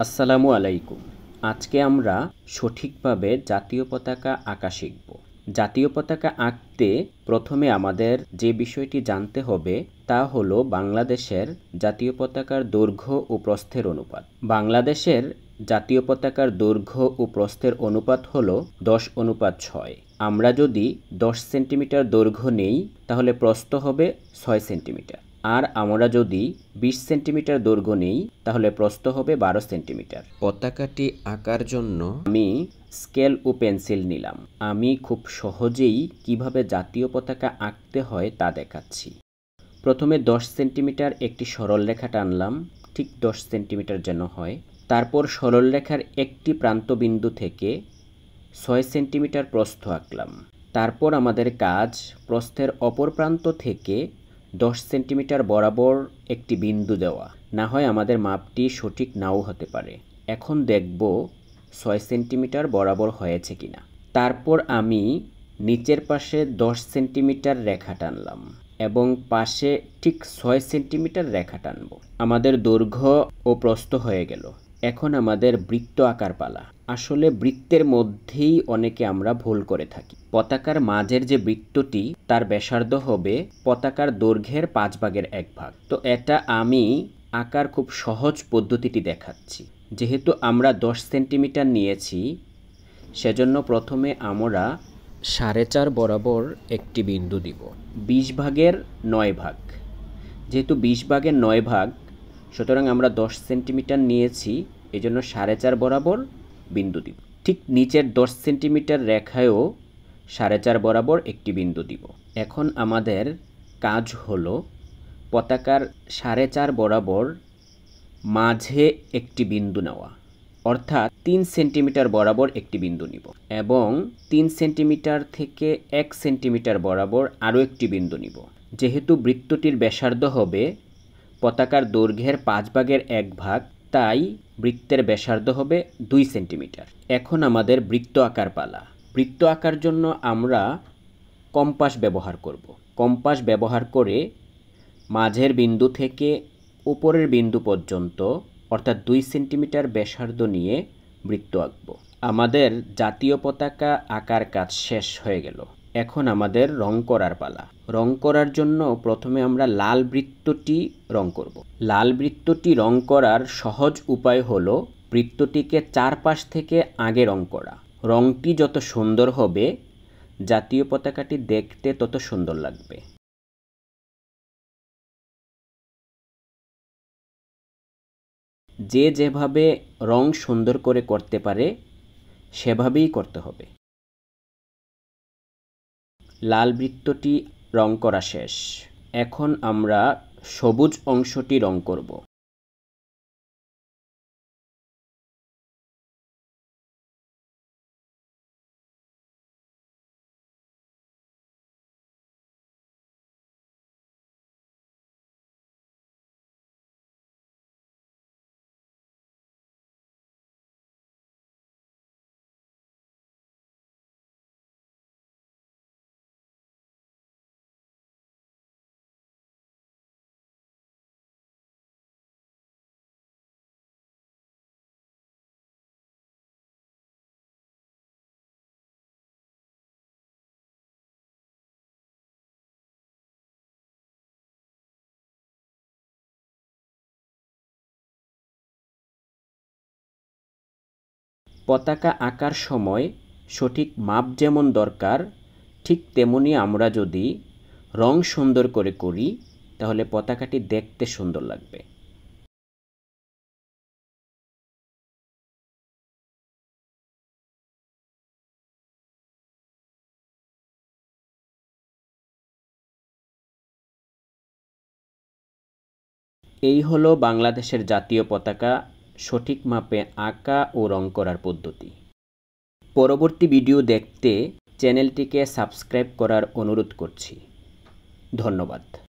আসসালামু আলাইকুম। আজকে আমরা সঠিকভাবে জাতীয় পতাকা আঁকা শিখব। জাতীয় পতাকা আঁকতে প্রথমে আমাদের যে বিষয়টি জানতে হবে তা হলো বাংলাদেশের জাতীয় পতাকার দৈর্ঘ্য ও প্রস্থের অনুপাত। বাংলাদেশের জাতীয় পতাকার দৈর্ঘ্য ও প্রস্থের অনুপাত হলো 10:6। আমরা যদি 10 সেন্টিমিটার দৈর্ঘ্য নেই তাহলে প্রস্থ হবে 6 সেন্টিমিটার। আর আমরা যদি 20 সেন্টিমিটার দৈর্ঘ্য নেই তাহলে প্রস্থ হবে 12 সেন্টিমিটার। পতাকাটি আঁকার জন্য আমি স্কেল ও পেন্সিল নিলাম। আমি খুব সহজেই কিভাবে জাতীয় পতাকা আঁকতে হয় তা দেখাচ্ছি। প্রথমে 10 সেন্টিমিটার একটি সরলরেখা টানলাম, ঠিক 10 সেন্টিমিটার যেন হয়। তারপর সরলরেখার একটি প্রান্তবিন্দু থেকে 6 সেন্টিমিটার প্রস্থ আঁকলাম। তারপর আমাদের কাজ প্রস্থের অপর প্রান্ত থেকে 10 সেন্টিমিটার বরাবর একটি বিন্দু দেওয়া। না হয় আমাদের মাপটি সঠিক নাও হতে পারে। এখন দেখব 6 সেন্টিমিটার বরাবর হয়েছে কিনা। তারপর আমি নিচের পাশে 10 সেন্টিমিটার রেখা টানলাম এবং পাশে ঠিক 6 সেন্টিমিটার রেখা টানব। আমাদের দৈর্ঘ্য ও প্রস্থ হয়ে গেল। এখন আমাদের বৃত্ত আঁকার পালা। আসলে বৃত্তের মধ্যেই অনেকে আমরা ভুল করে থাকি। পতাকার মাঝের যে বৃত্তটি তার ব্যাসার্ধ হবে পতাকার দৈর্ঘ্যের 5/1 তো এটা আমি আঁকার খুব সহজ পদ্ধতিটি দেখাচ্ছি। যেহেতু আমরা 10 সেন্টিমিটার নিয়েছি সেজন্য প্রথমে আমরা 4.5 বরাবর একটি বিন্দু দিব। 20/9 যেহেতু 20/9 সুতরাং আমরা 10 সেন্টিমিটার নিয়েছি, এজন্য 4.5 বরাবর বিন্দু দিব। ঠিক নিচের 10 সেন্টিমিটার রেখায়ও 4.5 বরাবর একটি বিন্দু দিব। এখন আমাদের কাজ হলো পতাকার 4.5 বরাবর মাঝে একটি বিন্দু নেওয়া, অর্থাৎ 3 সেন্টিমিটার বরাবর একটি বিন্দু নিব এবং 3 সেন্টিমিটার থেকে 1 সেন্টিমিটার বরাবর আরও একটি বিন্দু নিব। যেহেতু বৃত্তটির ব্যাসার্ধ হবে পতাকার দৈর্ঘ্যের 5/1 তাই বৃত্তের ব্যাসার্ধ হবে 2 সেন্টিমিটার। এখন আমাদের বৃত্ত আঁকার পালা। বৃত্ত আঁকার জন্য আমরা কম্পাস ব্যবহার করব। কম্পাস ব্যবহার করে মাঝের বিন্দু থেকে উপরের বিন্দু পর্যন্ত অর্থাৎ 2 সেন্টিমিটার ব্যাসার্ধ নিয়ে বৃত্ত আঁকব। আমাদের জাতীয় পতাকা আঁকার কাজ শেষ হয়ে গেল। এখন আমাদের রং করার পালা। রং করার জন্য প্রথমে আমরা লাল বৃত্তটি রং করব। লাল বৃত্তটি রং করার সহজ উপায় হলো বৃত্তটিকে চারপাশ থেকে আগে রং করা। রংটি যত সুন্দর হবে জাতীয় পতাকাটি দেখতে তত সুন্দর লাগবে। যে যেভাবে রং সুন্দর করে করতে পারে সেভাবেই করতে হবে। লাল বৃত্তটি রং করা শেষ। এখন আমরা সবুজ অংশটি রং করব। পতাকা আঁকার সময় সঠিক মাপ যেমন দরকার ঠিক তেমনি আমরা যদি রং সুন্দর করে করি তাহলে পতাকাটি দেখতে সুন্দর লাগবে। এই হলো বাংলাদেশের জাতীয় পতাকা সঠিক মাপে আঁকা ও রং করার পদ্ধতি। পরবর্তী ভিডিও দেখতে চ্যানেলটিকে সাবস্ক্রাইব করার অনুরোধ করছি। ধন্যবাদ।